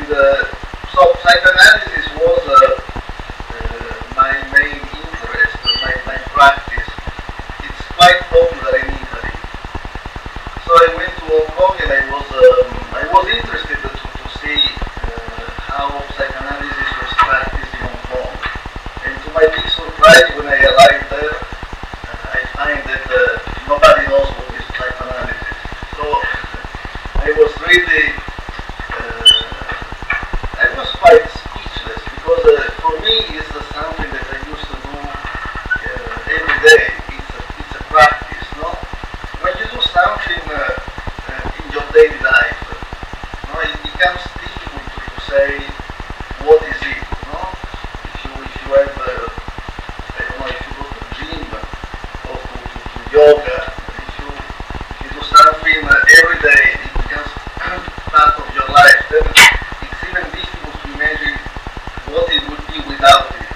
And so psychoanalysis was my main interest, my practice. It's quite popular in Italy. So I went to Hong Kong and I was interested to see how psychoanalysis was practiced in Hong Kong. And to my big surprise, when I arrived there, I find that nobody knows what is psychoanalysis. So I was really, I was quite speechless because for me it's something that I used to do every day. It's a practice, no? When you do something in your daily life, no, it becomes difficult to say what is it, no? If you have, I don't know, if you go to the gym or to yoga, if you do something every day, it becomes part of your life. Then it's even difficult to imagine what it would be without it.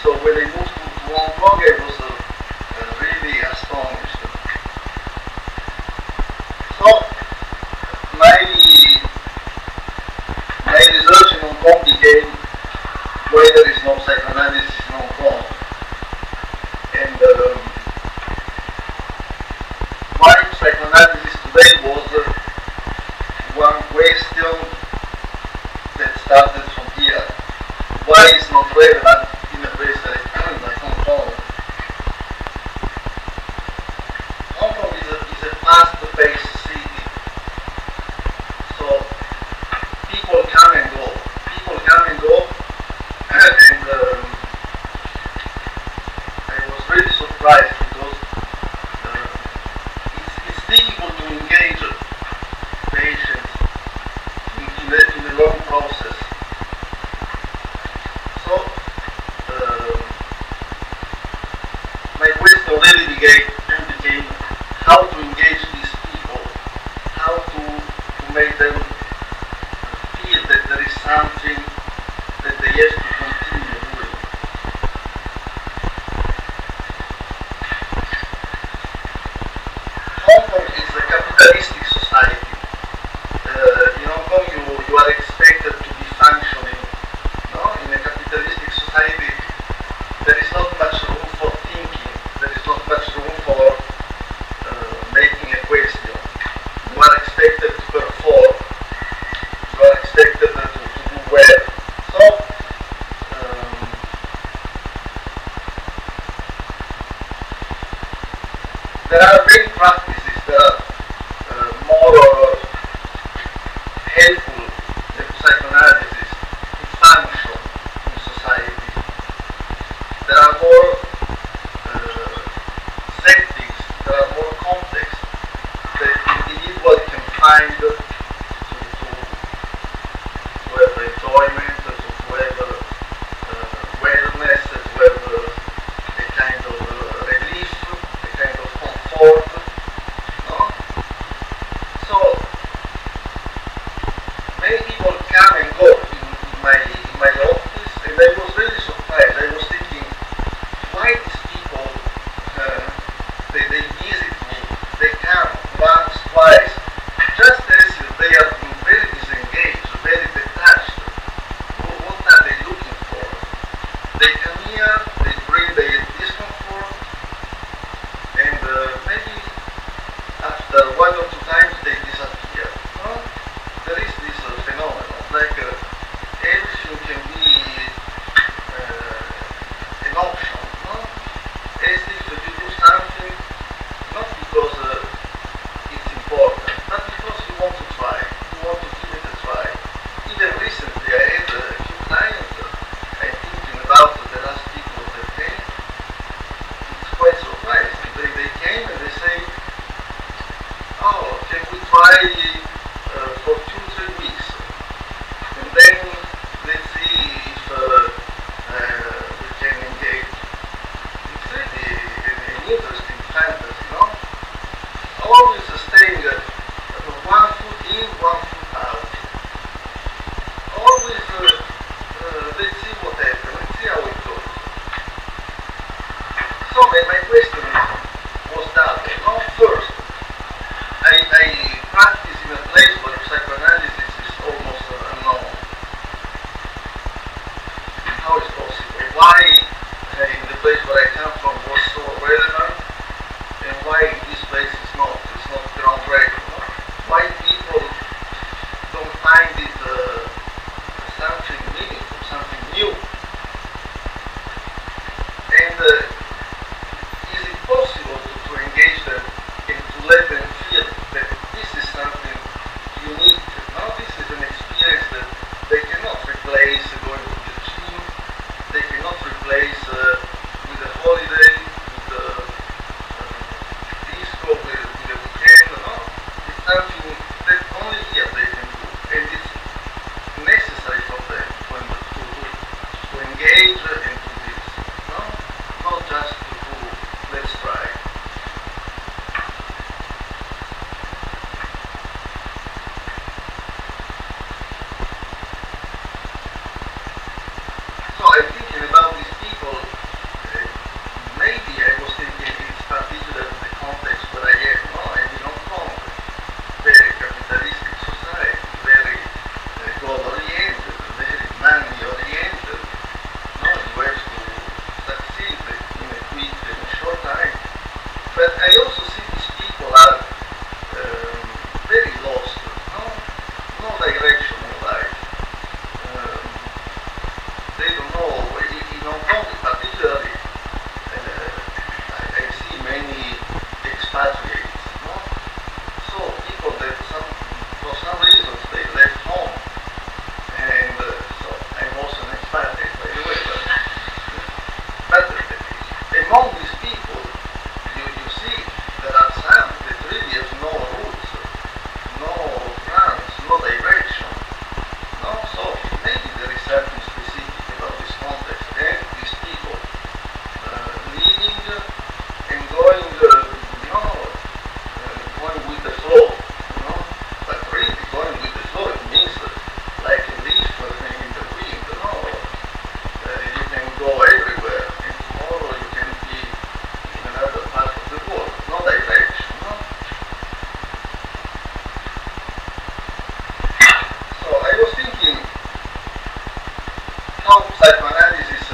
So when I moved to Hong Kong, I was really astonished. So my research in Hong Kong became why there is no psychoanalysis in Hong Kong, and why psychoanalysis today was one question that started from here. Why is not relevant in a place like Hong Kong? Hong Kong is a fast-paced city, so people come and go. And I was really surprised because it's difficult to engage patients in a long process. So my question really became how to engage these people, how to make them feel that there is something that they have to continue doing. Hong Kong is a capitalistic society. In Hong Kong you are expected to be functioning. No? In a capitalistic society there is not much room for thinking, there is not much room for making a question. You are expected to perform, you are expected to do well. So there are many practices that are more helpful than psychoanalysis to function in society. There are more settings, there are more contexts that individual can find to have enjoyment, to have wellness, to have a kind of relief, a kind of comfort. No? So many people come and go in my office, and I was really surprised. I was thinking, why these people they visit me, they come once, twice, just as they are very disengaged, very detached. What are they looking for? They come here, they bring their discomfort, and maybe after one or two times they disappear. No? There is this phenomenon, like everything can be an option, no? As if you do something not because it's important, but because you want to try, you want to give it a try. Even recently I had a few clients, I'm thinking about the last people that came. It's quite surprising. They came and they say, oh, can we try for 2-3 weeks? And find it something meaningful, something new. And is it possible to engage them and to let them feel that this is something unique? No, this is an experience that they cannot replace going to the gym, they cannot replace with a holiday, with a disco, with a weekend. No, it's something that only here they can do, and it's necessary for them to engage and to this. No, not just to do let's try. So I'm thinking about these people. Maybe I was thinking it's particular in the context where I am. No, I am in Hong Kong, very capitalistic society, very goal-oriented, very money-oriented. No, you have to succeed in a quick and short time. But I also see these people are very lost. No direction in life. They don't know. In Hong Kong, particularly, I see many expatriates. No? So people that for some reasons they left home, and so I'm also an expatriate, by the way. But among these people, you see there are some that really have no roots, no plans, no direction. No, so maybe there is something specific about this context and these people living and going, going with the flow. But really going with the flow, it means like a leaf in the wind. You can go everywhere, and tomorrow you can be in another part of the world. No direction. No? So I was thinking how psychoanalysis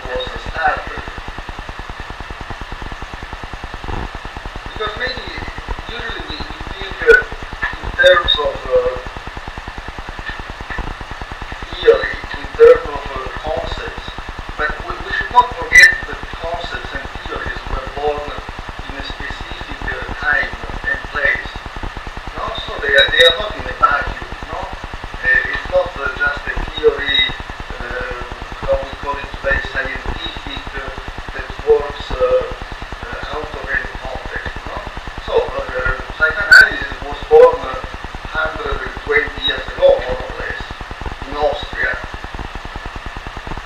was started. Because maybe usually we think in terms of theory, in terms of concepts, but we should not forget that concepts and theories were born in a specific time and place. No? So they are not in a vacuum. No? It's not just a theory, how we call it today, scientific, that works out of any context. No? So psychoanalysis was born 120 years ago, more or less, in Austria,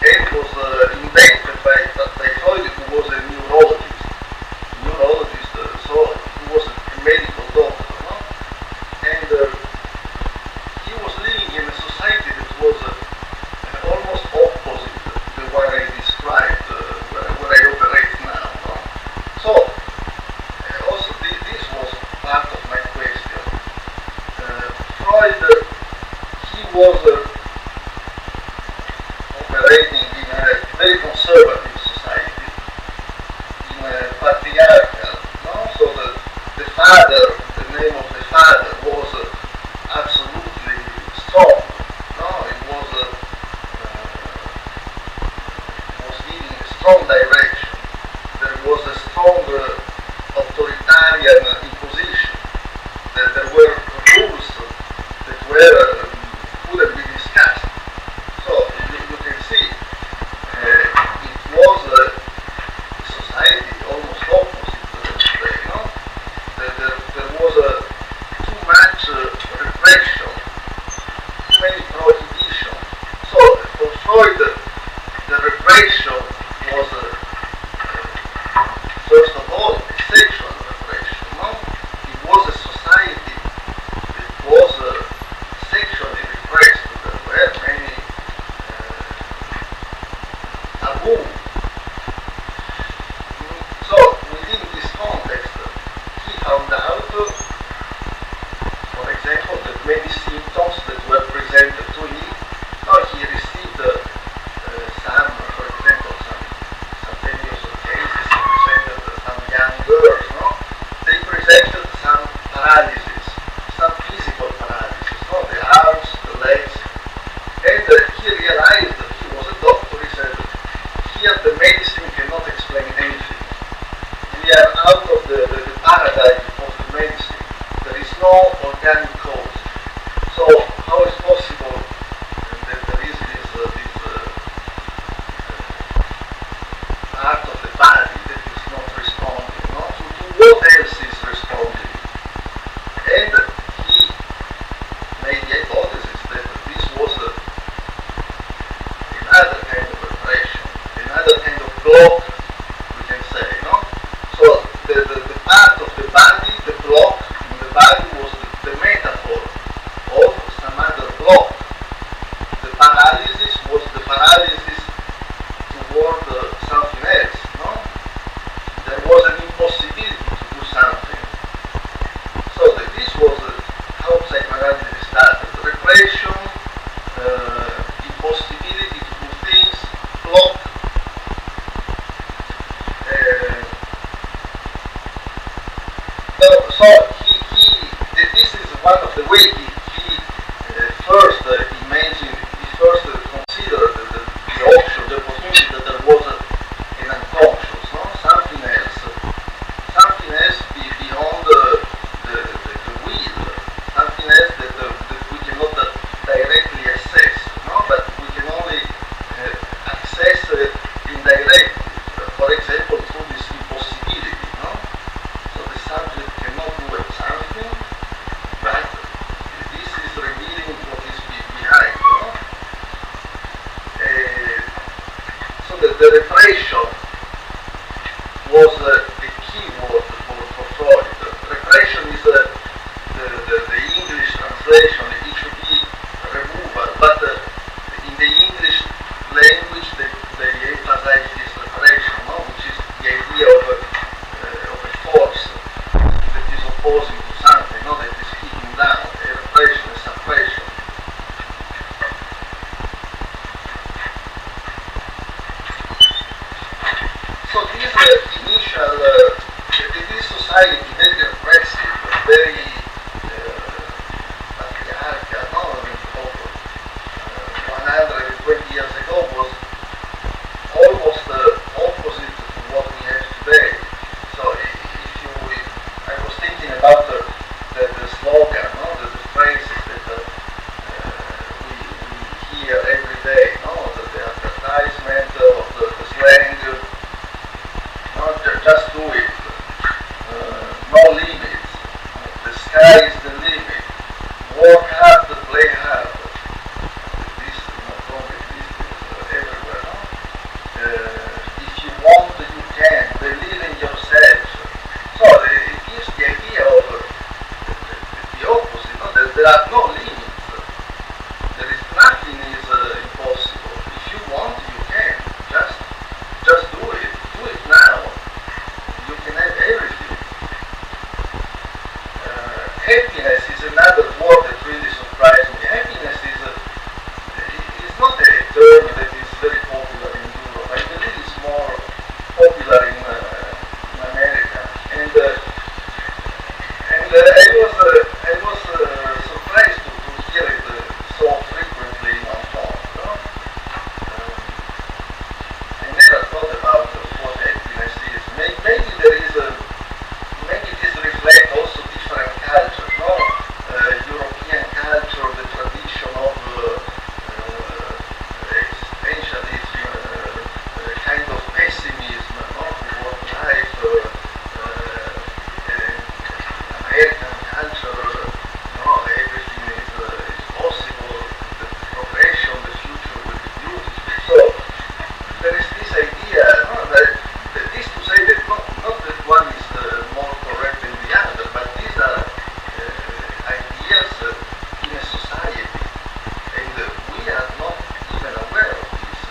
and was invented by Freud, who was a neurologist. So he was a medical doctor. No? And he was living in a society that was almost opposite the one I described, where I operate now. No? So, also this was part of my question. Freud, he was operating in a very conservative society, in a patriarchal. No? So the father, the name of the father was absolutely strong. No? It was giving a strong direction. There was a strong authoritarian imposition. There were rules that couldn't be discussed. So you can see it was a society almost opposite today. No? There was too much repression, too many prohibitions. So for Freud, the repression was first of all a sexual repression. No? It was a society that was sexually repressed. There were many taboo. So within this context, he found out, for example, that many symptoms that were presented to him. He received for example, another kind of repression, another kind of block, we can say, no? So the part of the body, the block in the body was the metaphor of some other block. The paralysis was the paralysis toward something else, no? There was an impossibility to do something. So this was how psychoanalysis started. Repression, impossibility to do things, block. This is one of the ways he first imagined, he first considered the option, the opportunity that there was an unconscious, no? Something else beyond the will, something else that we cannot directly access, no? But we can only access indirectly, for example, through this impossibility, no? So the subject cannot do something, but this is revealing what is behind, no? So the repression was a key word for Freud. Repression is the English translation. It should be removal, but in the English language they emphasize this repression, no? Which is the idea of a force that is opposing to something, no? That is keeping down, a repression, a suppression. So this initial, this society, very repressive, very patriarchal, no? Of 120 years ago was almost opposite to what we have today. So I was thinking about the slogan, no? The phrases that we hear every day, no? The advertisement of the slang, no? Just do it, no limits, the sky is the limit, work hard, play hard. This not only this is everywhere, no? If you want, you can. Believe in yourself. So it gives the idea of the opposite. No? There are no limits. There is nothing is impossible. If you want, you can. Just do it. Do it now. You can have everything. Happiness is another word that really surprised me. Happiness is not a term that is very popular in Europe. I believe it's more popular in America. And I was surprised to hear it so frequently in Hong Kong. No? I never thought about what happiness is. Maybe there is maybe this reflects also different cultures, no? European culture, the tradition of existentialism, kind of pessimism, no? Toward life, American culture, no? Everything is possible, the progression, the future will be beautiful. So there is this idea, no? That this to say that not that one is more correct than the other, but these are ideas in a society, and we are not even aware of this.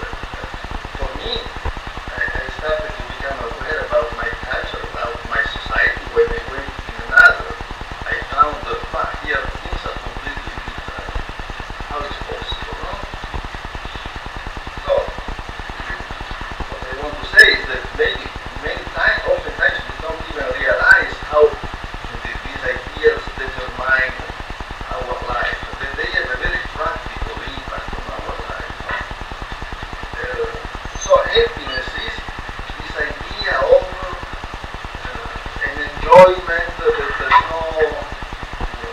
For me, I started to become aware about my culture, about my society when I went in another. I found here things are completely different. How is possible, no? So, what I want to say is that oftentimes we don't even realize how these ideas determine our life. They have a very practical impact on our life. No? So happiness is this idea of an enjoyment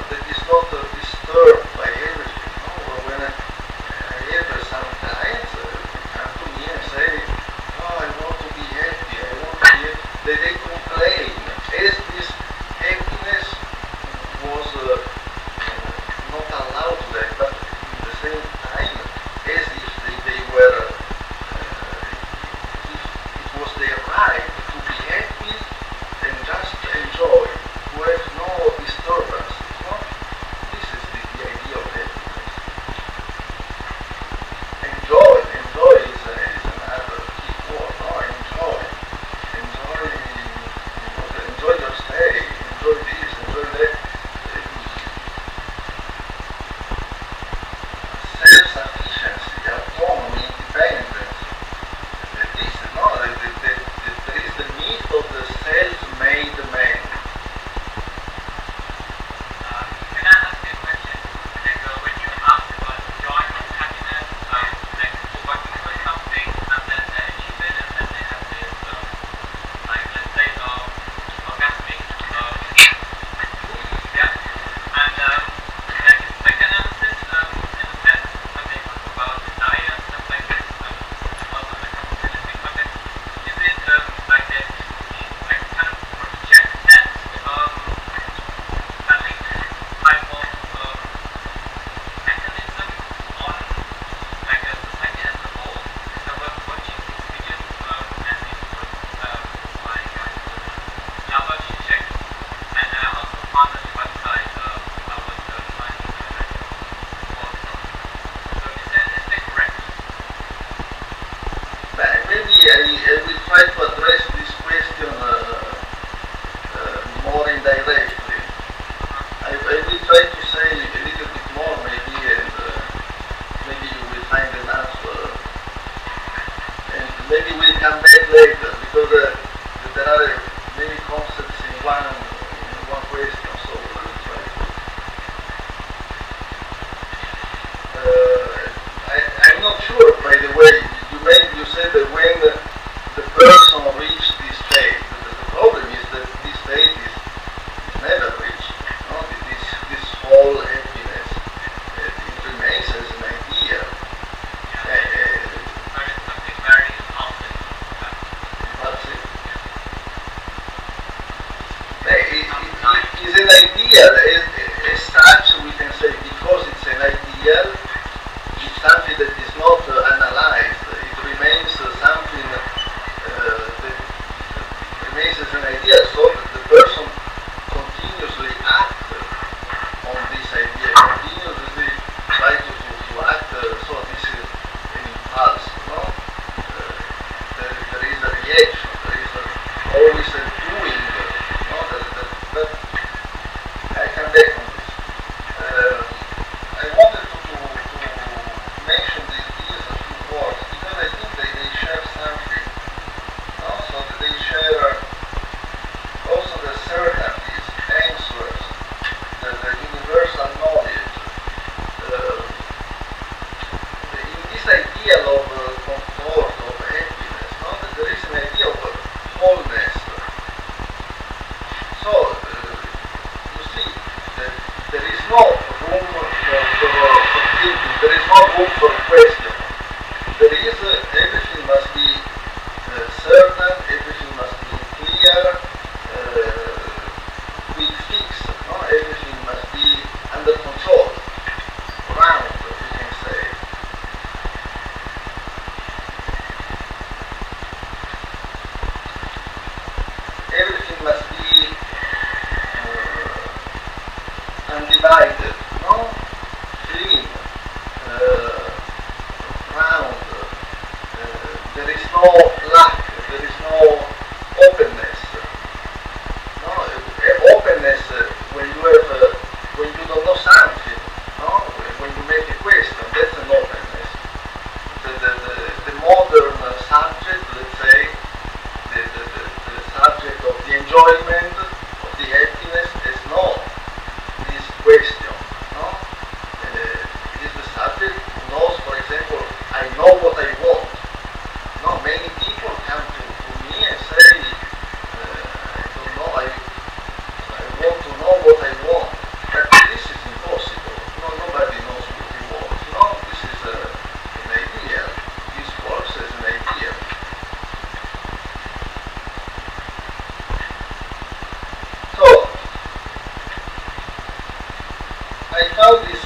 that is not disturbed by everything. No? When I have some clients come to me and say, "Oh, I want to be happy. I later because there are many concepts in one question. So try to. I'm not sure. By the way, you said that when the person reached this state, the problem is that this state is never reached. No? This whole happiness it remains as an idea. Something very often. That's it. It is an ideal. As such, we can say because it's an ideal, it's something that is not analyzed. It remains something that remains as an idea, so that the person continuously acts on this idea, continuously try to act. So this is an impulse, no? There is a reaction. There is always a doing. No? But I come back on this. I wanted to mention these a few words because I think they share something. No? So that they share also the certainties, answers, the universal knowledge. In this idea of comfort, of happiness, no? That there is an idea of wholeness. So you see that there is no room for thinking, there is no room for question. There is everything must be certain, everything must be clear, quick fix. No? Everything must be under control, round, we can say. Everything must be undivided, no? Clean, round. There is no lack, there is no openness. No? Openness when you have, when you don't know something, no? When you make a question, that's an openness. The modern subject, let's say, the subject of the enjoyment, of the happiness, is not this question. No? It is the subject who knows, for example, I know what I want. No, many people come to me and say, I don't know, I want to know what I want. But this is impossible. No, nobody knows what he wants. No, this is an idea. This works as an idea. So, I found this,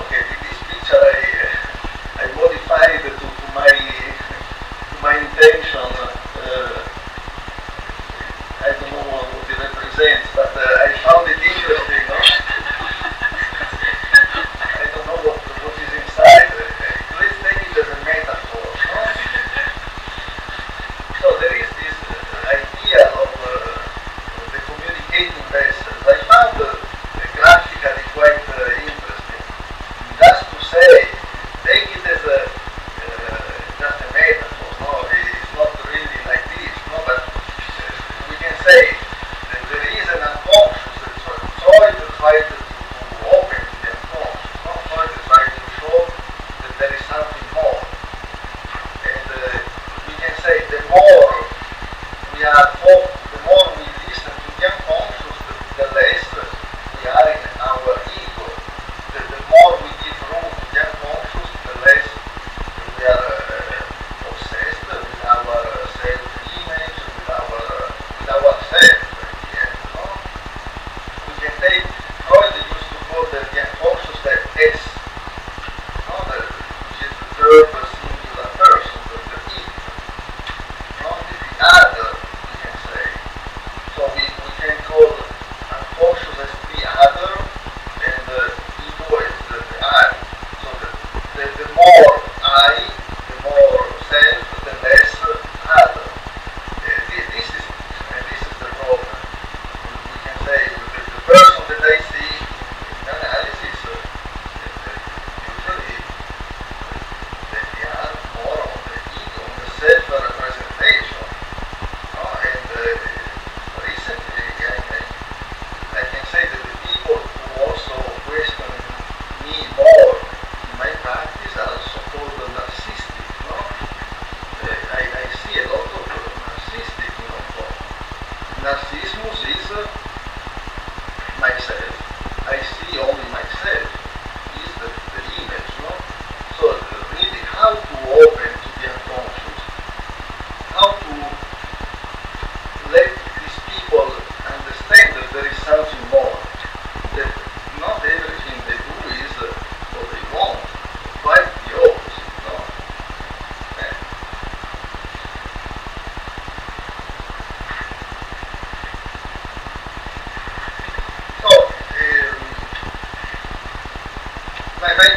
okay, this picture I modified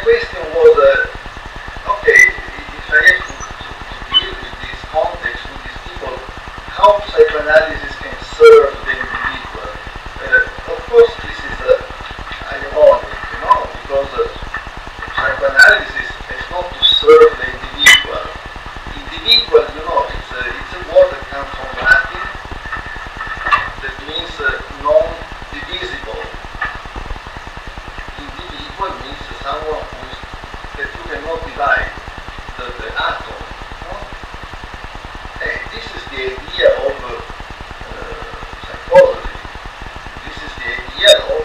question was, okay, if I have to deal with this context, with these people, how psychoanalysis can serve the individual. Of course, this is ironic, because psychoanalysis is not to serve the individual. Individual, it's a word that comes from Latin that means non-divisible. Individual means someone that you cannot divide, the atom. And this is the idea of psychology. This is the idea of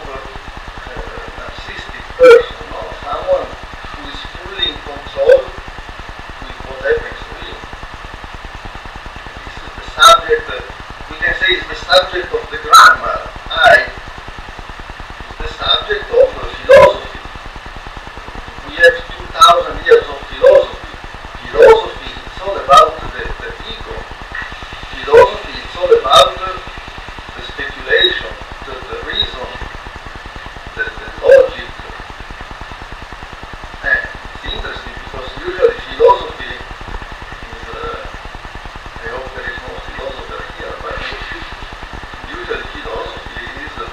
narcissistic person, someone who is fully in control with what happens to him. This is the subject, we can say is the subject of the grammar. I is the subject of philosophy. We have 2,000 years of philosophy. Philosophy is all about the ego. Philosophy is all about the speculation, the reason, the logic. And it's interesting because usually philosophy is, I hope there is no philosopher here, but usually philosophy is the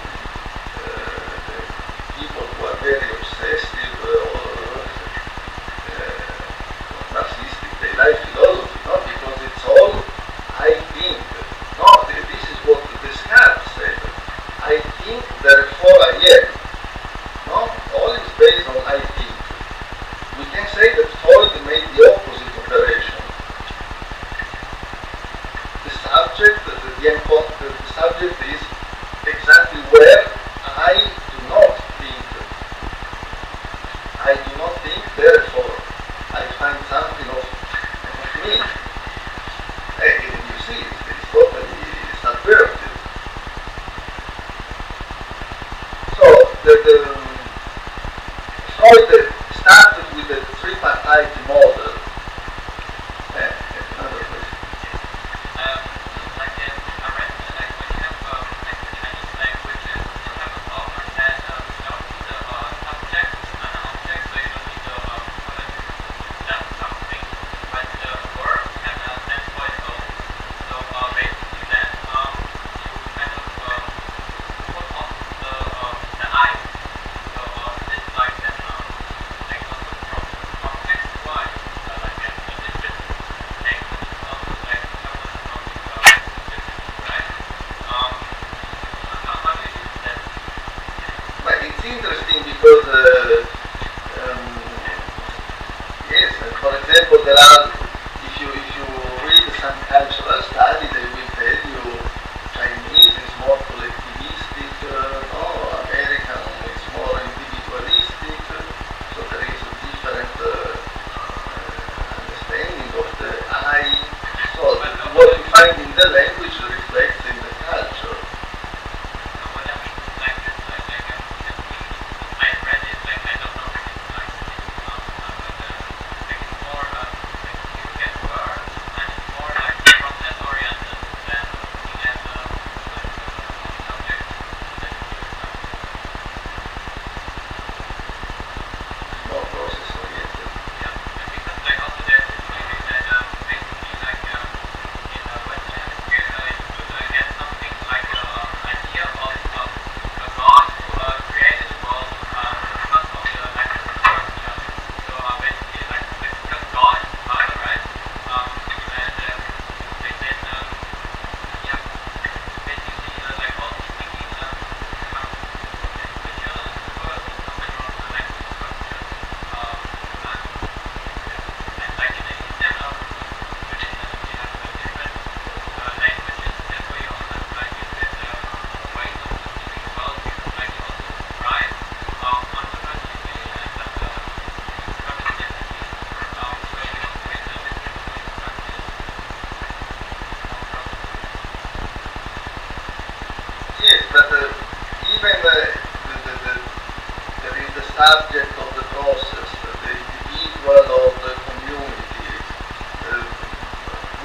people who are very obsessive or narcissistic, they like philosophy, not because it's all I think. No, this is what Descartes said. I think, therefore I am. No, all is based on I think. We can say that Freud made the opposite operation. The subject is exactly where I do not think. I do not think, therefore I find something of me. Hey, you see, it's totally subversive. So, Freud started with the tripartite model. Another question. Like in I read like when you have like the Chinese language, you have a problem that you don't need the subject and an object, so you don't need the just something, but the word can stand for its own. So basically then you kind of put on the I. So it's like that like also from context wise, like in different language also like someone from different, right? How do you use that? But it's interesting because, yes, for example, there are, if you read some cultural study, they will tell you Chinese is more collectivistic, no, American is more individualistic, so there is a different understanding of the I. So what you find in the language reflects in the culture. What I mean like this, I read it like I don't know if it's like it's more like you get word and it's more like process oriented than looking at subject that you More process oriented. yeah, and because like also there's this theory that basically like in Western hemisphere you could get something like idea of a God who created the world because of the natural structure. So basically like because God is Father, right? And they then yeah, basically like all these thinking come individual words come from the natural structure. And like in general, within you have different languages, therefore you also have like different ways of perceiving the world. Like you also describe ontologically and cognitively, so you also get different structures. Yes, but even there is the subject of the process, the individual or the community.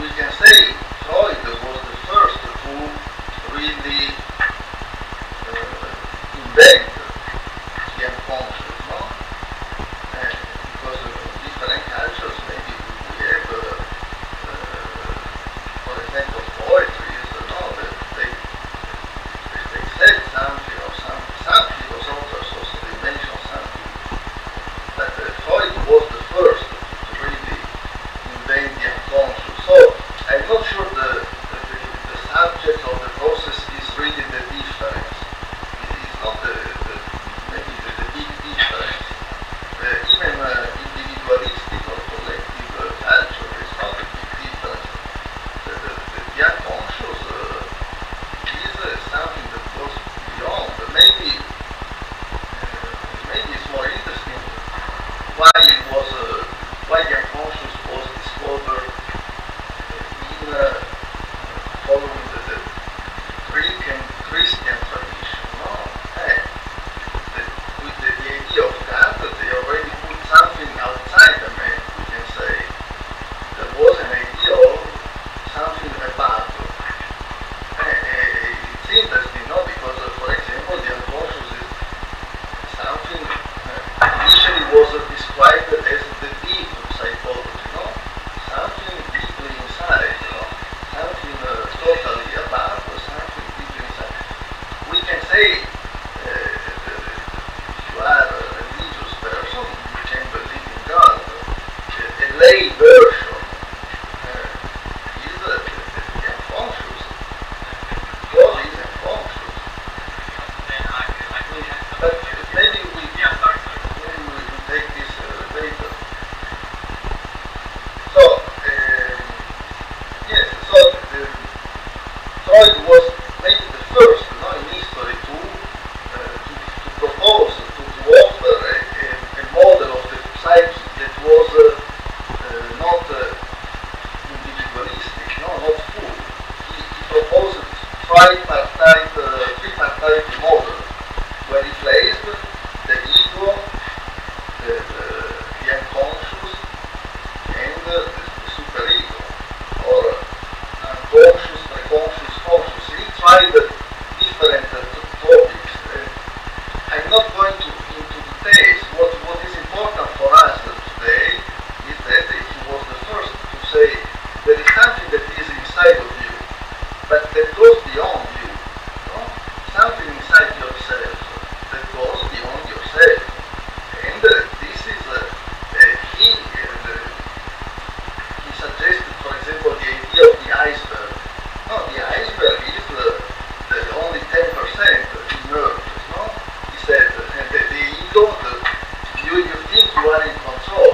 We can say Freud was the first to really invent the unconscious, no? psyche that was not individualistic, no, not full. He proposed tripartite model where he placed the ego, the unconscious, and the superego, or unconscious, preconscious, conscious. He tried different topics. I'm not going into details. What is important for us today is that he was the first to say there is something that is inside of you, but that goes beyond you. No? Something inside yourself that goes beyond yourself. And this is, he suggested, for example, the idea of the iceberg. No, the iceberg is the only 10% emerged. No? He said the ego, you think you are in control.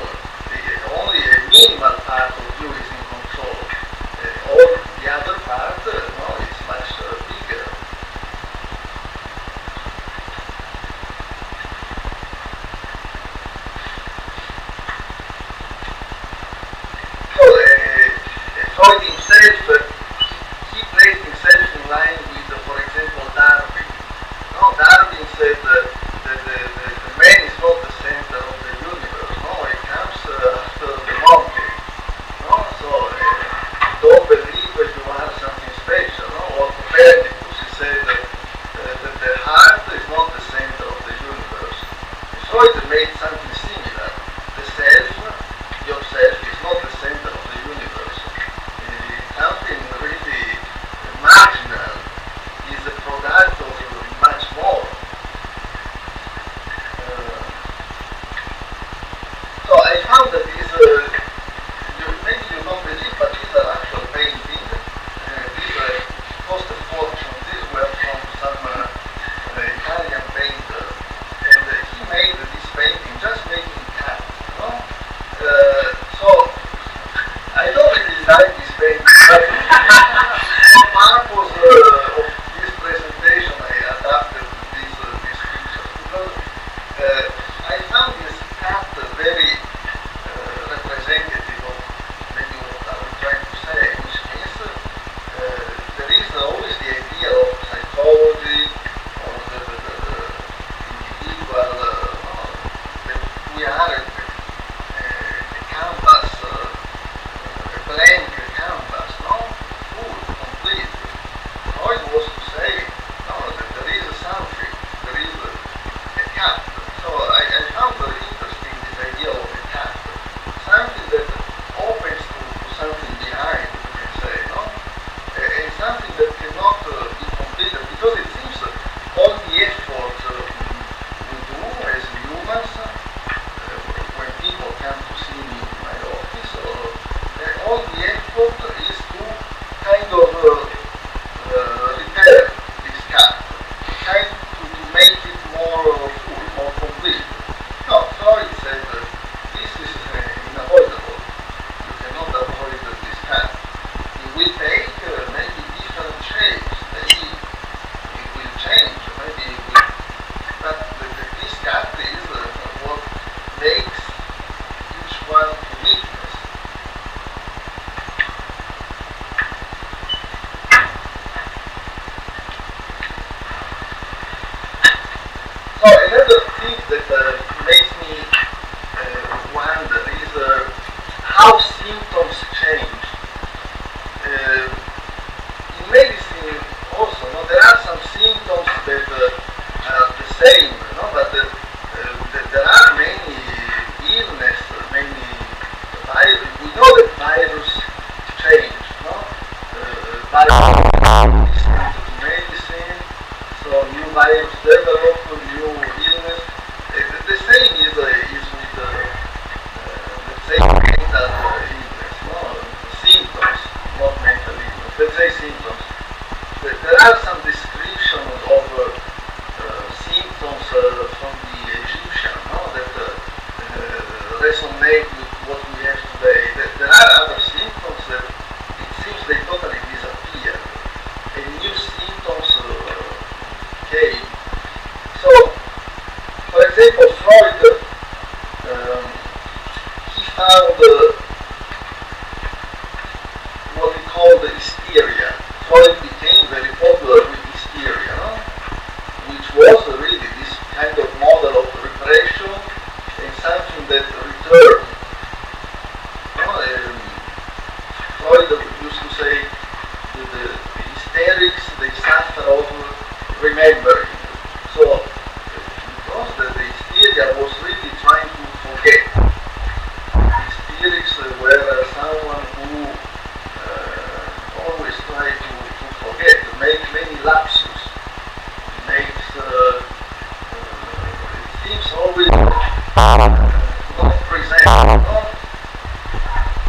Only a minimal part of you is in control. All the other part, no, it's much bigger. So Freud himself, he placed himself in line with, for example, Darwin. No, Darwin said that the man is not the center of the universe. No, it comes after the monkey. No, so don't believe that you are something special. No, or Copernicus, he said that the heart is not the center of the universe. Freud made something similar. The self, yourself, is not the center of the universe. Something really marginal is a product of much more. So I found that these, maybe you don't believe, but these are actual paintings. These cost a fortune. These were from some Italian painter, and he made this painting just making cats. No? So I don't really like this painting, but for purpose of this presentation, I adapted these pictures because I found this cat very representative of maybe what I was trying to say, which means there is always the idea of psychology or the individual, that we are a canvas, a blank canvas, no? Full, complete. Freud was to say, no, that there is something, there is a cat. So I found very interesting this idea of a cat, something that opens to something behind, we can say, no? And something that cannot be completed, because it seems all the effort we do as humans, when people come to see me in my office, all the effort is to kind of repair this cat, kind to make it more full, more complete. No, Freud said this is unavoidable. You cannot avoid this cat. It will take maybe different shapes. Maybe it will change. Maybe it will. But this cat is what makes each one uniqueness. So another thing that makes me wonder is how symptoms change. In medicine also, no, there are some symptoms that are the same, no, but there are many illness, many virus. We know that virus change, no? Virus resistant to medicine, so new virus develop, new illness. The same is with let's say mental illness, no? Symptoms, not mental illness. Let's say symptoms. There are some descriptions of symptoms from the Egyptian, no? That resonate with what we have today. There are other symptoms that it seems they totally disappeared, and new symptoms came. So, for example, Freud found what we call the hysteria. Freud became very popular with hysteria, no? Which was really this kind of model of repression and something that returned. No? Freud used to say that the hysterics, they suffer of remembering. So, because the hysteria was really trying to forget. Hysterics were someone who always try to forget, to make many lapses, makes it seems always not present. No?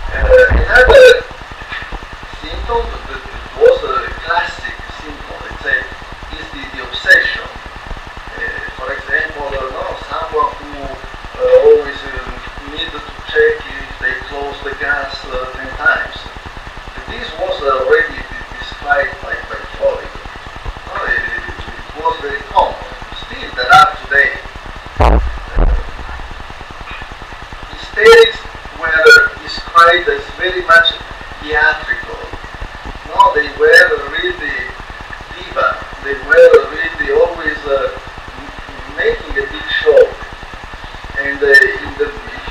Another symptom that was a classic symptom, let's say, is the obsession. For example, someone who always needed to check if they close the gas 10 times. This was already described by Freud. It was very common. Still, there are today. Hysterics were described as very much theatrical. No, they were really diva. They were really always making a big show. And if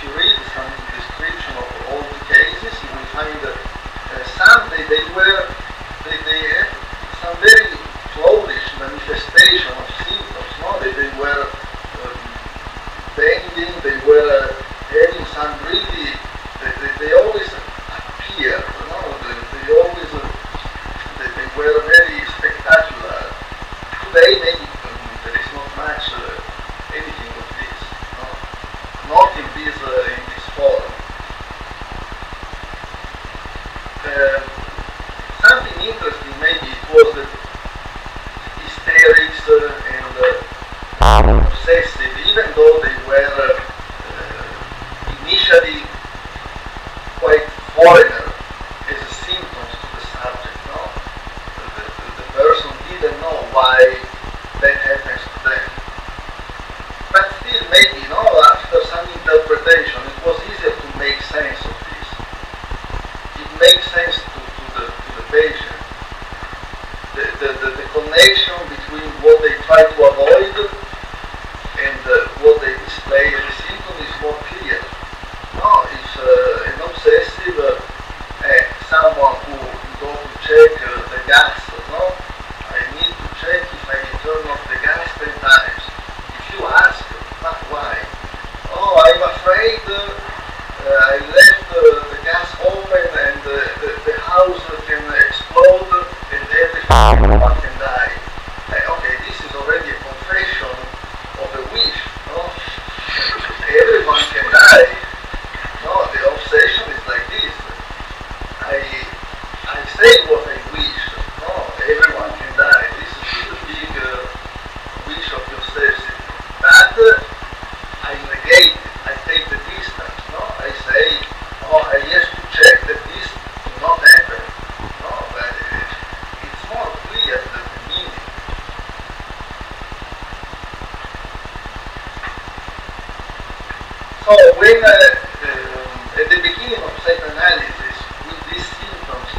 you read some description of all the cases, you will find that some they had some very flourish manifestation of symptoms. No, they were bending. They were having some really. They always appeared. No, they always they were very spectacular. Today maybe there is not much anything of this. No? Not in this form. Something interesting maybe it was that hysterics and obsessive, even though they were initially quite foreigner as a symptoms to the subject. No? The person didn't know why that happens to them. But still maybe, after some interpretation, it was easier to make sense of this. It makes sense to the patient. The connection between what they try to avoid and what they display as a symptom is more clear. No, if an obsessive, someone who go to check the gas, no? I need to check if I turn off the gas 10 times. If you ask, but why? Oh, I'm afraid I left the gas open and the house can explode and everyone can die. Okay, this is already a confession of a wish. No? Everyone can die. No, the obsession is like this. I say what I wish. No, everyone can die. This is the big wish of the obsessive. But I negate it. I take the distance. No, I say, I have to check that this will not happen. No, but it's more clear than the meaning. So when at the beginning of psychoanalysis, with these symptoms,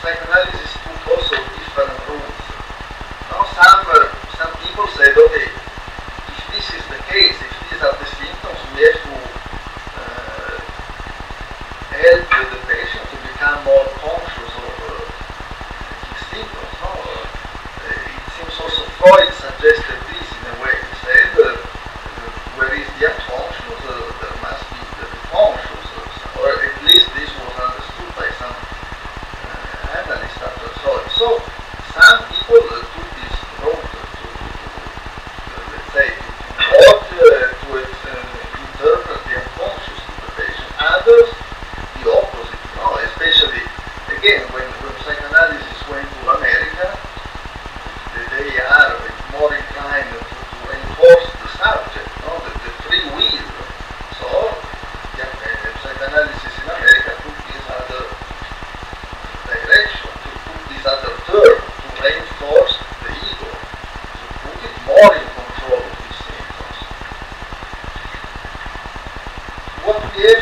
psychoanalysis took also different routes. Now some people said, okay, if this is the case, if these are the symptoms, we have to help the patient to become more conscious of his symptoms. No? It seems also Freud suggested this in a way. He said, where is the unconscious, there must be the conscious, or at least this was understood by some analysts after Freud. So some people took this road to let's say, to interpret the unconscious to the patient. Others, the opposite.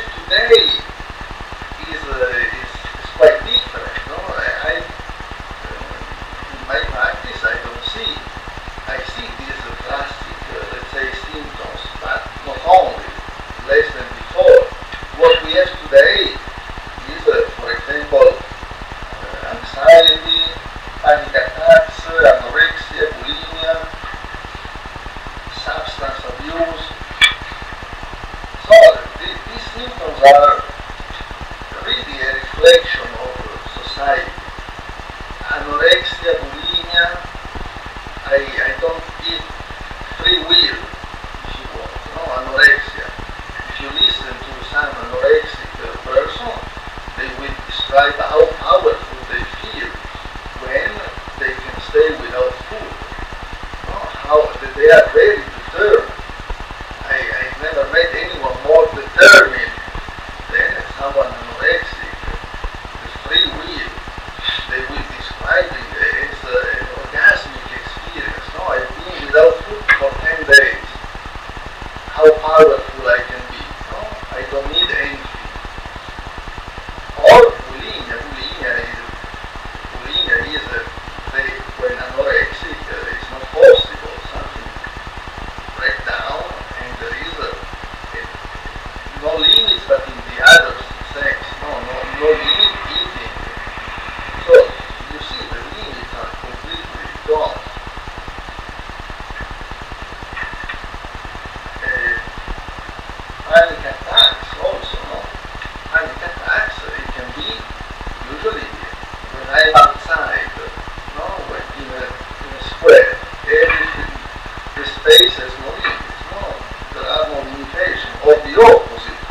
today is quite different. No? In my practice, I don't see. I see these classic, let's say, symptoms, but not only, less than before. What we have today is, for example, anxiety, panic attacks, anorexia, bulimia, substance abuse. So these symptoms are really a reflection of society. Anorexia, bulimia, I don't give free will, if you want. No, anorexia. If you listen to some anorexic person, they will describe how powerful they feel when they can stay without food. No, how they are very determined. I've never met anyone more determined than someone anorexic. The free will, they will describe it as an orgasmic experience. No, I've been without food for 10 days. How powerful I can be. No, I don't need anything. Or bulimia. Bulimia is when anorexic is not possible. Something break down, and there is no limits, but in the other sex, no limit eating. So you see, the limits are completely gone. Panic attacks also, no? Panic attacks, it can be usually when I'm outside, no? When in a square, the space has no limits, no? There are no limitations. Or the opposite,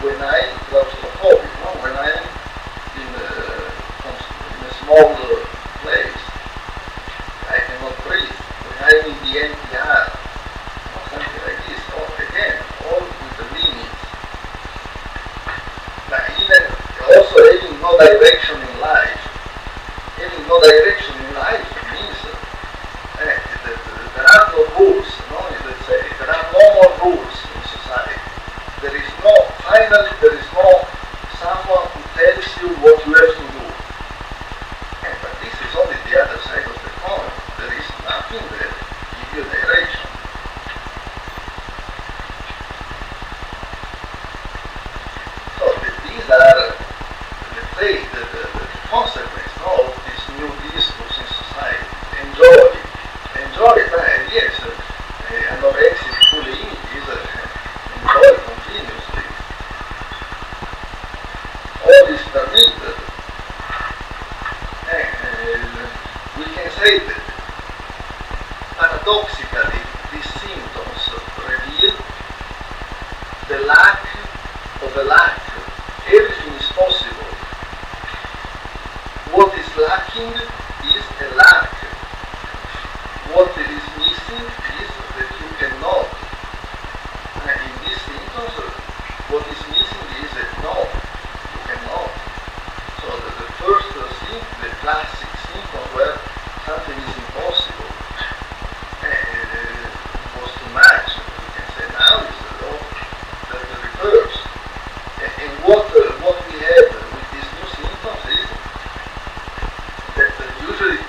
when I'm claustrophobic, no? When I'm in a small place, I cannot breathe. When I'm in the NPR, something like this, or again, all with the limits. But even also having no direction in life. Having no direction in life means there are no rules, no? Let's say there are no more rules in society. There is no someone who tells you what you have to do. But this is only the other side of the coin. There is nothing that gives you direction. So these are, let's say, the consequence, no, of this new discourse in society. Enjoy, yes, anorexic bullying is enjoyed continuously. All is permitted. We can say that paradoxically these symptoms reveal the lack of a lack. Everything is possible. What is lacking is a lack. What is missing is that you cannot. In these symptoms, what is missing is that no, you cannot. So the first symptom, the classic symptom where something is impossible, was too much. We can say now is the reverse. And what we have with these new symptoms is that usually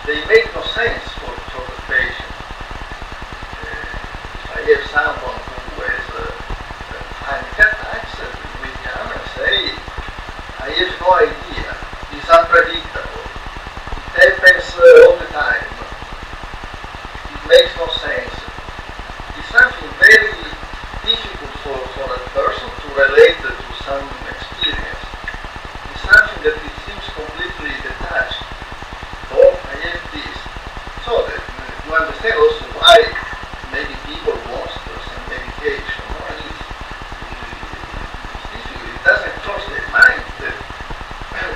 they make no sense for the patient. If I have someone who has panic attacks, we come and say, I have no idea, it's unpredictable, it happens all the time, it makes no sense. It's something very difficult for a person to relate to some experience. It's something that it seems completely detached. Oh, I have this. So that you understand also why maybe people want some medication. No? And it's difficult. It doesn't cross their mind that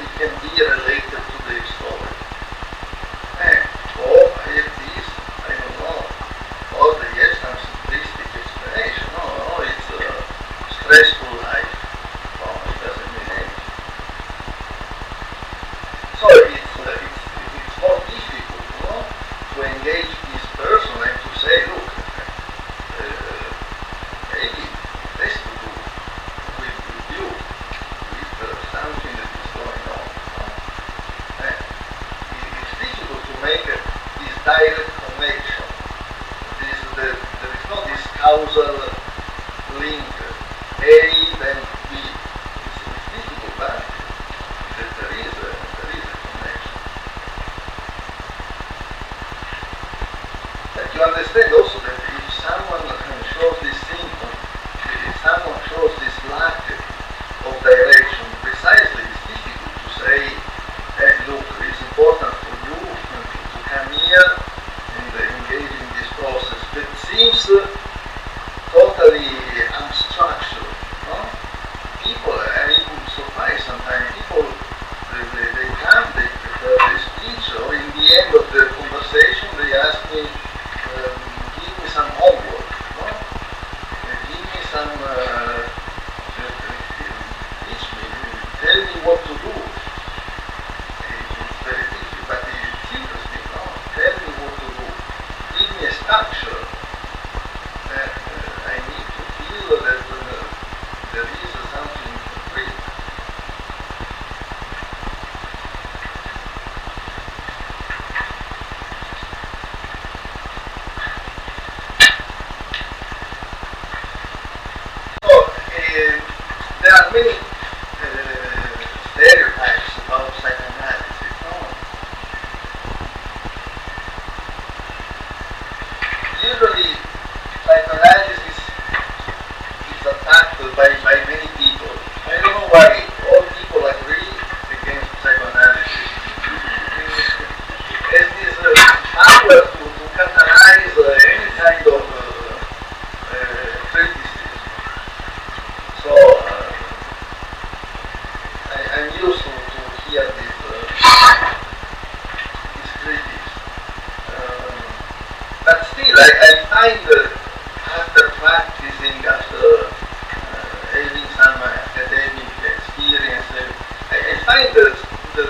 it can be related to their story. Oh, I have this, I don't know. Or they have some simplistic explanation. No, it's a stressful life. Oh, it doesn't mean anything. So it's more difficult, to engage this person and to say, look, maybe it has to do with direct connection. There is not this causal link, A then B. It's difficult, but there is a connection. But you understand also that if someone shows this symptom, if someone shows this lack of direction, precisely it's difficult to say, hey, look, it's important for you to come here and engage in this process. That seems totally unstructured. No? People, I'm surprised sometimes, people, they come, they prepare the speech, or in the end of the conversation, they ask me, give me some homework. No? Give me some, teach me, tell me what to do. It's very difficult, but it's interesting. No? Tell me what to do. Give me a structure. I need to feel that there is something concrete. So, there are many stereotypes about psychoanalysis. No? Usually, psychoanalysis is attacked by many people. I don't know why all people agree against psychoanalysis. It is power to catalyze any kind of criticism. So I'm used to hear this critics. But still, I find after practicing, after having some academic experience, I find that the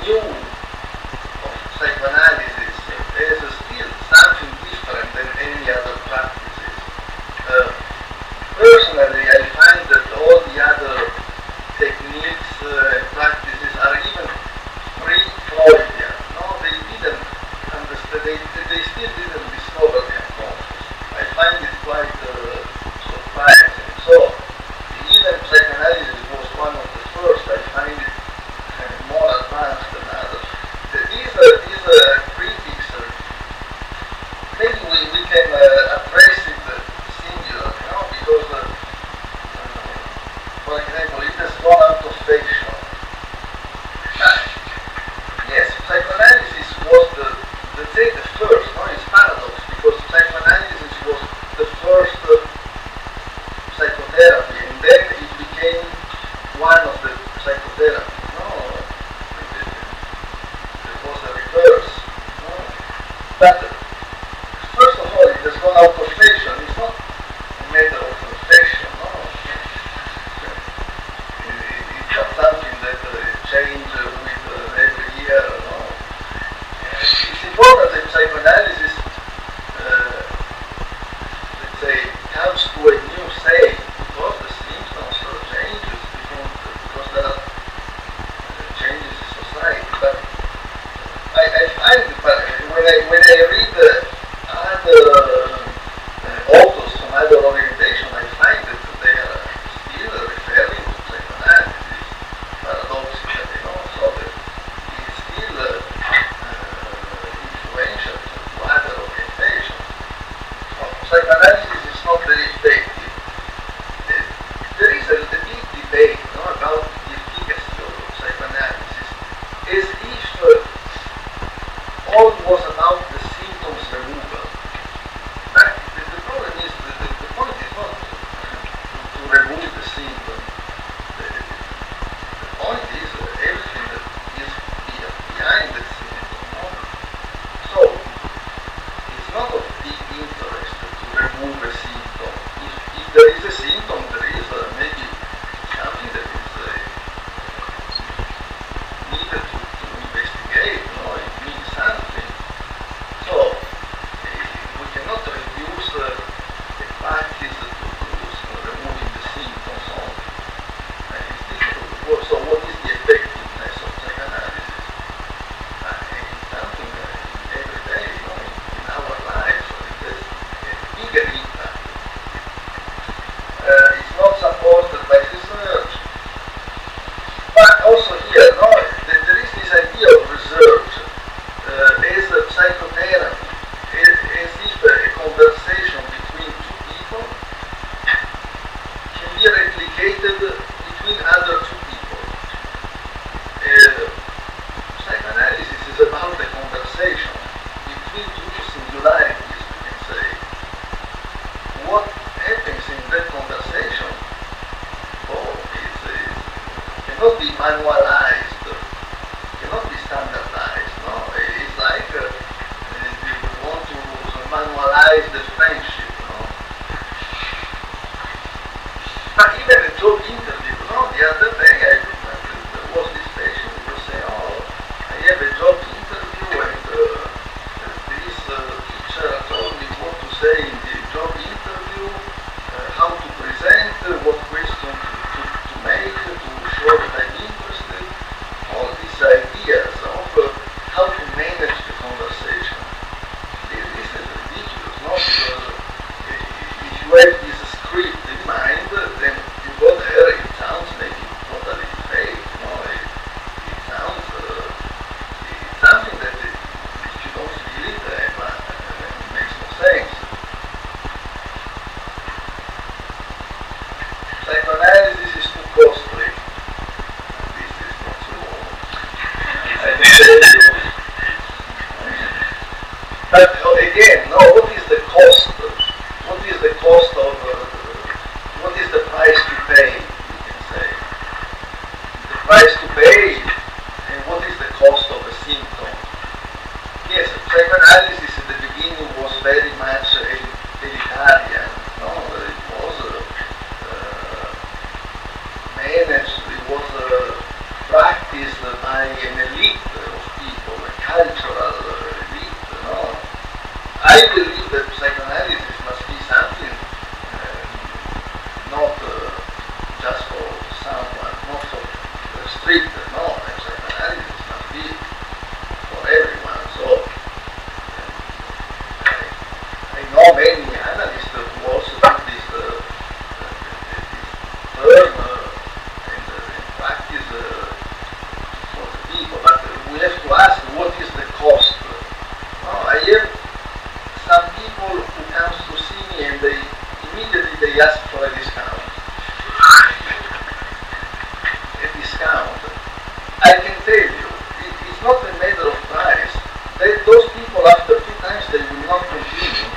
new of psychoanalysis is still something different than any other practices. Personally, I find that all the other techniques and practices are even pre-Freudian. No, they didn't understand, they still didn't discover the unconscious. I find it quite surprising. So, even psychoanalysis was one of the first. I find it more advanced than others. These critics, maybe we can address it singular, you know, because, for example, it has gone out of fashion. Yes, psychoanalysis was let's say the first, no, it's paradox, because psychoanalysis was the first psychotherapy, and then it became one of the psychotherapies, no? It was the reverse, no? But first of all, it has gone out of fashion. It's not a matter of fashion, no? It's not something that changes with every year, no? It's important that psychoanalysis, let's say, comes to a new state because the symptoms changes, because there are changes in society. But I find when I read other authors from other organizations, I find that they are still referring to psychoanalysis paradoxically, you know, so that it's still influential to other organizations. Psychoanalysis is not very effective. There is a big debate, you know, about the efficacy of psychoanalysis, as if all was about the symptoms removal. But the problem is, the point is not to remove the symptom. The point is everything that is behind the symptom. No? So, it's not of big interest to remove a symptom. If there is a symptom, there is maybe something that is needed to investigate. No? It means something. So, we cannot reduce the practice to removing the symptoms only. created between other two people. Psychoanalysis is about a conversation between two singularities, we can say. What happens in that conversation, cannot be manualized, cannot be standardized. No, it's like you want to manualize the friendship. No, but even a job interview. No, the other day there was this patient who was saying, "Oh, I have a job interview, and this teacher told me what to say in the job interview, how to present, what question to make, to show that I'm interested." All these ideas of how to manage the conversation. This is ridiculous, no? Because if you have this script in mind, then you go there, it sounds maybe totally fake, no? It sounds, it's something that if you don't feel it, it makes no sense. Psychoanalysis is too costly. This is not true. I can tell you. But again, no, what is the cost? What is the cost of, what is the price to pay, you can say? The price to pay, and what is the cost of a symptom? Yes, psychoanalysis at the beginning was very much elitarian. No, it was managed, it was practiced by an elite of people, a cultural elite. No, I believe that psychoanalysis must be something not just for someone, not for the street. No, psychoanalysis must be for everyone. So I know many analysts who also do this term and practice for the people, but we have to ask what is the cost. I have some people who comes to see me and they immediately ask for a discount. A discount. I can tell you, it's not a matter of price. Those people after 2 times they will not continue.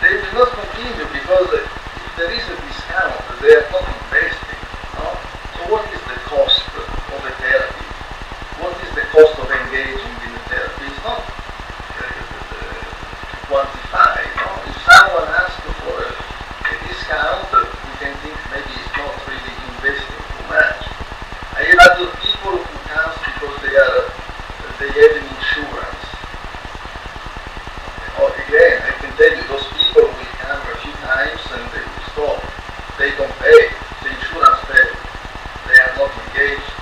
They will not continue because if there is a discount, they are not investing. No? So what is the cost of a therapy? What is the cost of engaging in a therapy? It's not quantify. No? If someone asks for a discount, we can think maybe it's not really investing too much. I have other people who come because they have an insurance. Again, I can tell you, those people will come a few times and they will stop. They don't pay. The insurance pays. They are not engaged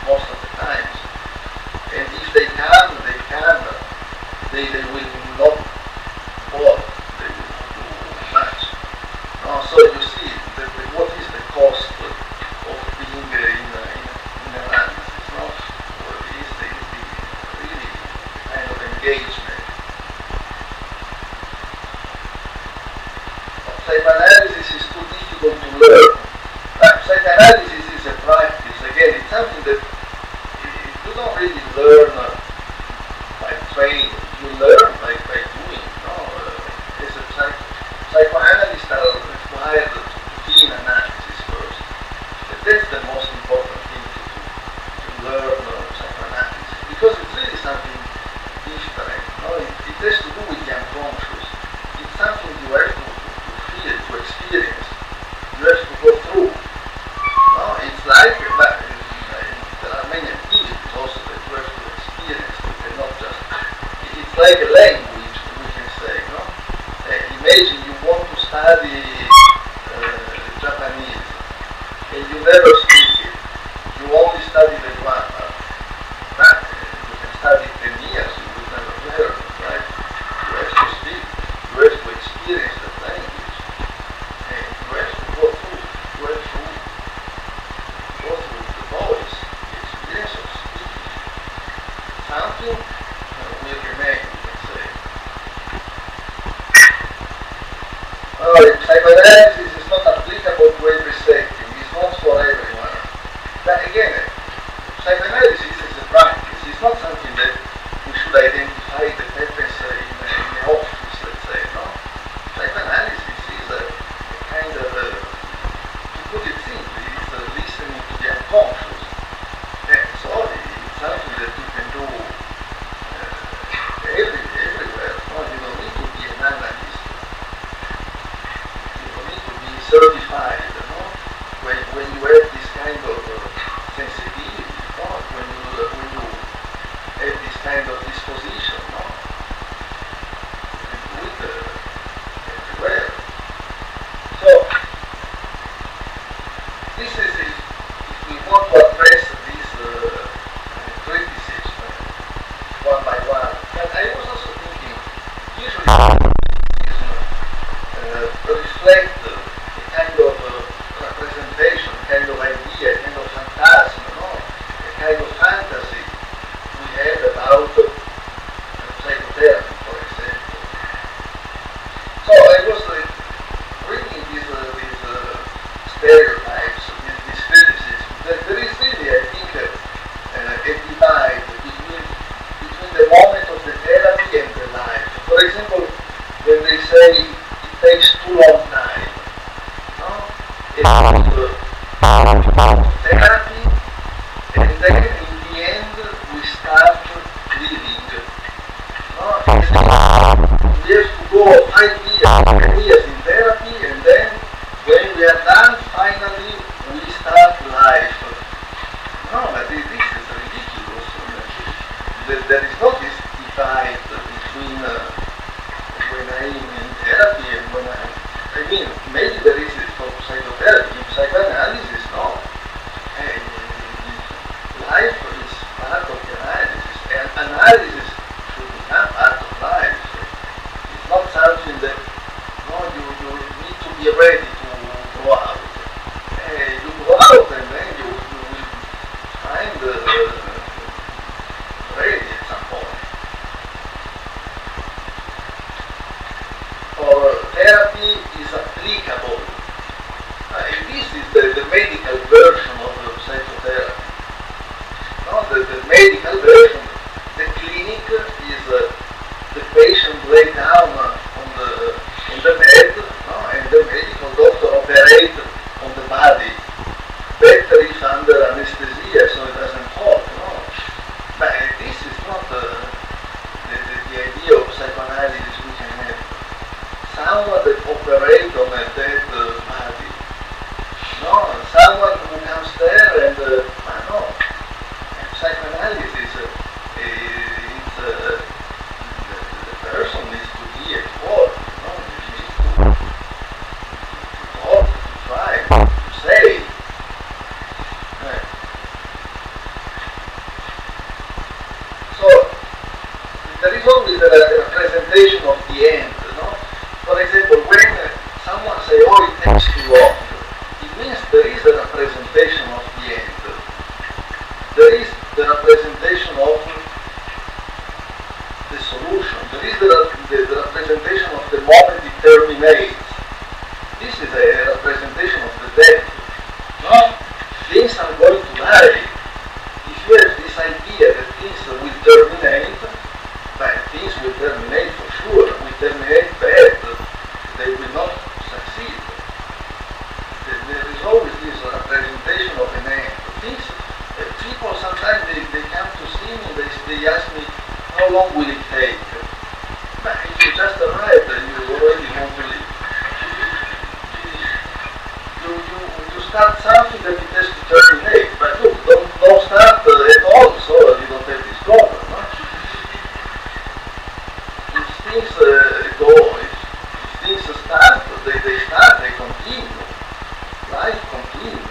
most of the times. And if they come, they will not bother. They will not do much. No, so you see, what is the cost of being in analysis? No? What is the really kind of engagement? Psychoanalysis is too difficult to learn. Psychoanalysis is a practice. Again, it's something that you don't really learn by training. You learn by doing. No? As a psychoanalyst are required to be in analysis first. That's the most important thing to learn psychoanalysis, because it's really something different. No? It has to do with the unconscious. It's something you have to feel, to experience. You have to go through. No? It's like, there are many activities also that you have to experience. You cannot just, it's like a language, we can say. No? Imagine you want to study Japanese and you never speak it. You only study the grammar. You can study 10 years, you will never learn, right? You have to speak, you have to experience that language. And you have to go through the voice, the experience of speaking. Something will remain, we can say. Psychoanalysis is not applicable certified, when you have this kind of sensitivity, when you have this kind of disposition, you do it everywhere. So this is if we want to address this criticism one by one. But I was also thinking, usually reflect a kind of representation, a kind of idea, a kind of phantasm, a kind of fantasy we have about psychotherapy, for example. So I was reading these stereotypes, these criticisms. There is really, I think, a divide between the moment of the therapy and the life. For example, when they say it takes too long time, therapy, and then in the end we start living. We have to go 5 years, 10 years in therapy, and then when we are done, finally we start life. No, but this is ridiculous. There is not this divide between when I'm in therapy and when I mean, maybe there is for psychotherapy. In psychoanalysis, no. Life is part of the analysis, and analysis should become part of life. It's not something that you need to be ready to go out. You go out and then you will find ready at some point. Or therapy is applicable. This is the medical version of psychotherapy. The medical version, the clinic is the patient lay down on the bed, and the medical doctor operate on the body. Better if under anesthesia so it doesn't talk. But this is not the idea of psychoanalysis we can have. Someone that operates on a dead body. Someone who comes there and psychoanalysis, the person needs to be at work. He needs to talk, to try, to say. So there is always a representation of the end. For example, when someone say, "Oh, it takes too long," it means there is a representation of the end. There is the representation of the solution. There is the representation of the moment it terminates. This is a representation of the death. Things are going to die. If you have this idea that things will terminate, but things will terminate for sure. Will terminate bad. They will not succeed. There is always this representation of an end. Things. People sometimes they come to see me, they ask me, how long will it take? But if you just arrived and you already want to leave. You start something that it has to terminate, but look, don't start at all so you don't have this problem. If things go, if things start, they start, they continue. Life continues,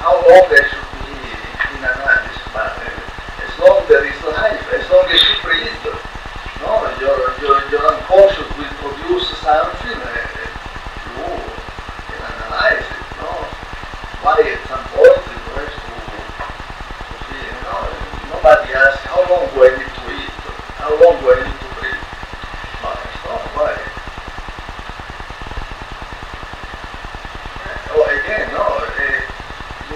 How long they should be in analysis, but as long there is life, as long as you breathe, your unconscious will produce something, you can analyze it, Why at some point you have to feel, nobody asks, how long do I need to eat? How long do I need to breathe? No, it's not why. Again, you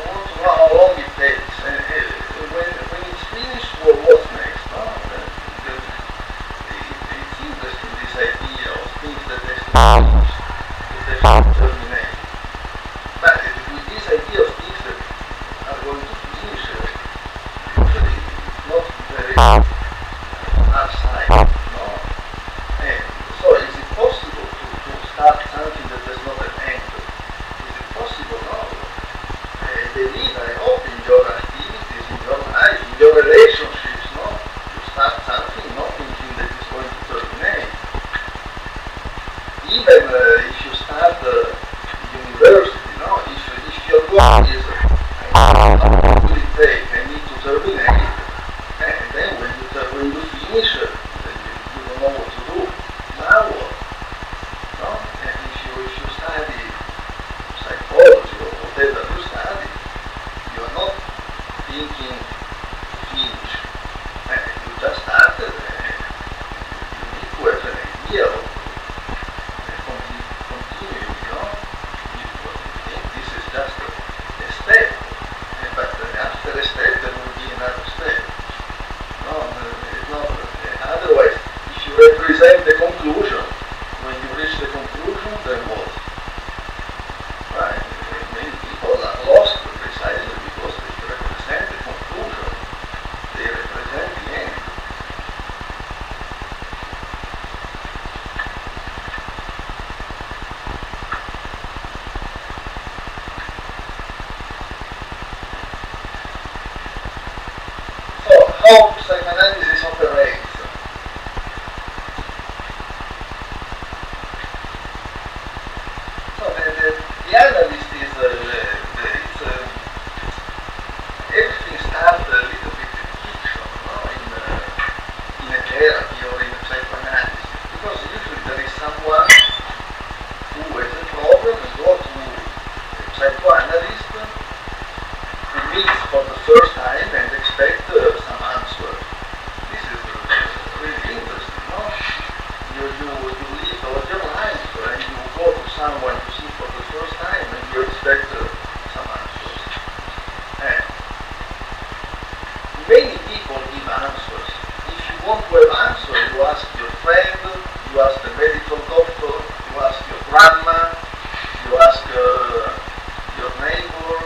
want to know how long it takes. When it's finished, what's next? It's interesting, this idea of things that have to terminate. But with this idea of things that are going to finish, usually it's not very upside. So is it possible to start something that does not have end? how psychoanalysis operates. So the analyst is everything starts a little bit in fiction, no? In a therapy or in a psychoanalysis, because usually there is someone who has a problem and go to a psychoanalyst who meets for the first time and expect some answer. This is really interesting, no? You live all your life and you go to someone to see for the first time and you expect some answers. And many people give answers. If you want to have answers, you ask your friend, you ask the medical doctor, you ask your grandma, you ask your neighbor.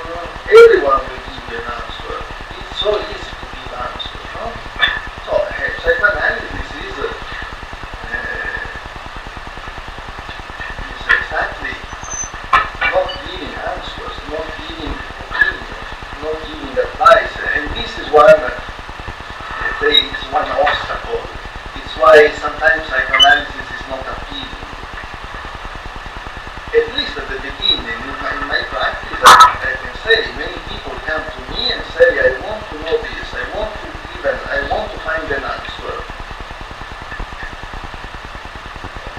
Everyone will give you an answer. It's so easy to give answers, no? So psychoanalysis is exactly not giving answers, not giving opinions, not giving advice, and this is one obstacle. It's why sometimes psychoanalysis is not appealing. At least at the beginning, in my practice, I can say many people come to me and say, I want to know this, I want to find an answer.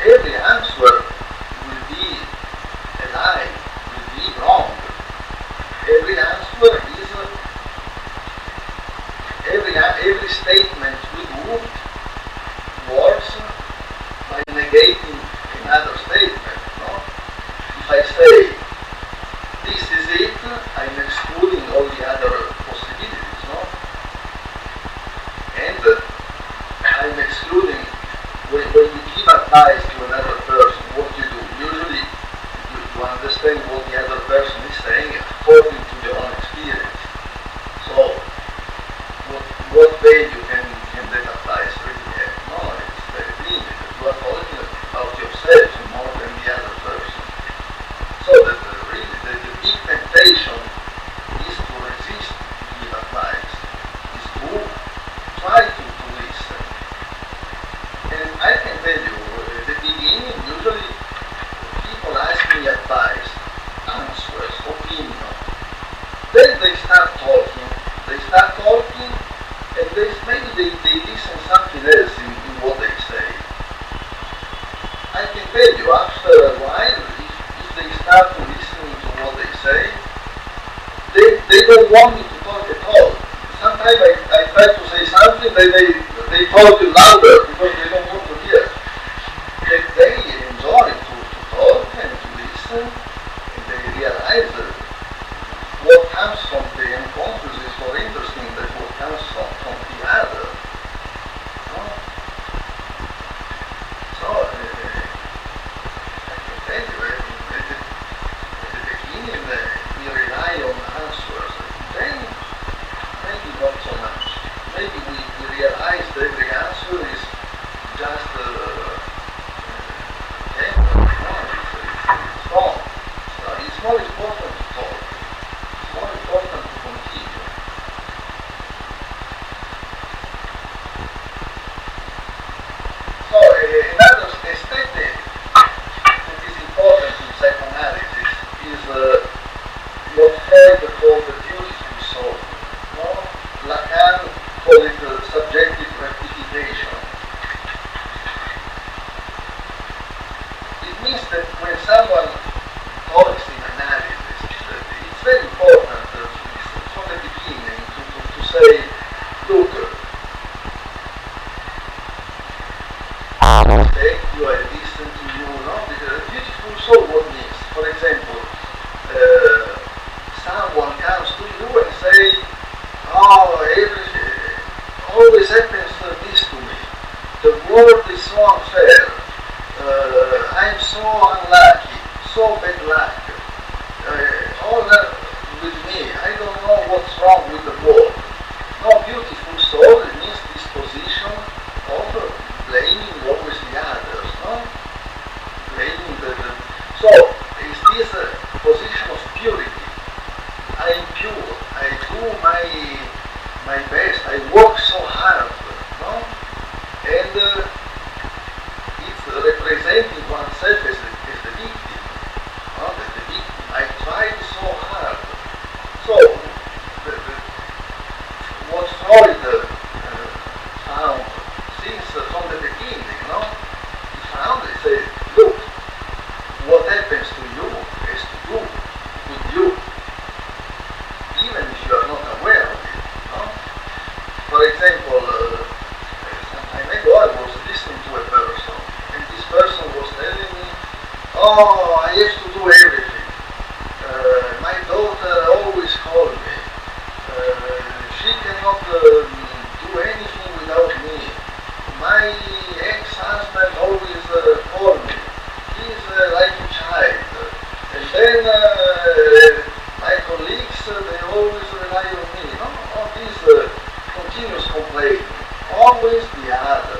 Every answer will be a lie, will be wrong. Every answer is every statement we do works by negating another statement. No? If I say this is it, I'm excluding all the other possibilities. No? And I'm excluding when you give advice to another person, what you do? Usually you understand what the other person is saying according to their own experience. So what value can that advice really have? No, it's very limited. You are talking about yourself more than the other person. So that really the big temptation is to resist to give advice, is to try to listen. And I can tell you, at the beginning, usually people ask me advice, answers, opinion. Then they start talking, and maybe they listen something else in what they say. I can tell you, after a while, if they start to listen to what they say, they don't want me to talk at all. Sometimes I try to say something, they talk louder because they don't want to hear. They enjoy to talk and to listen, and they realize that what comes from the unconscious is more interesting than what comes from the other. No? So, I can tell you, at the beginning, we rely on answers. Then, maybe not so much. Maybe we realize that every answer is just it's wrong. So it's more important to talk. It's more important to continue. So another aesthetic that is important in psychoanalysis is what Freud called the beautiful soul. No? Lacan called it subjective gratification. It means that when someone talks in analysis, it's very important from the beginning to say, look, I respect you, I listen to you, no? Because a beautiful soul, what means? For example, someone comes to you and say, oh, always happens this to me. The world is so unfair. I'm so unlucky, so bad luck. All that with me, I don't know what's wrong with the world. No, beautiful soul, it means this position of blaming always the others, no? Blaming So, is this a position of purity? I am pure, I do my best, I work so hard. then my colleagues, they always rely on me. No, on this continuous complaining. Always the other.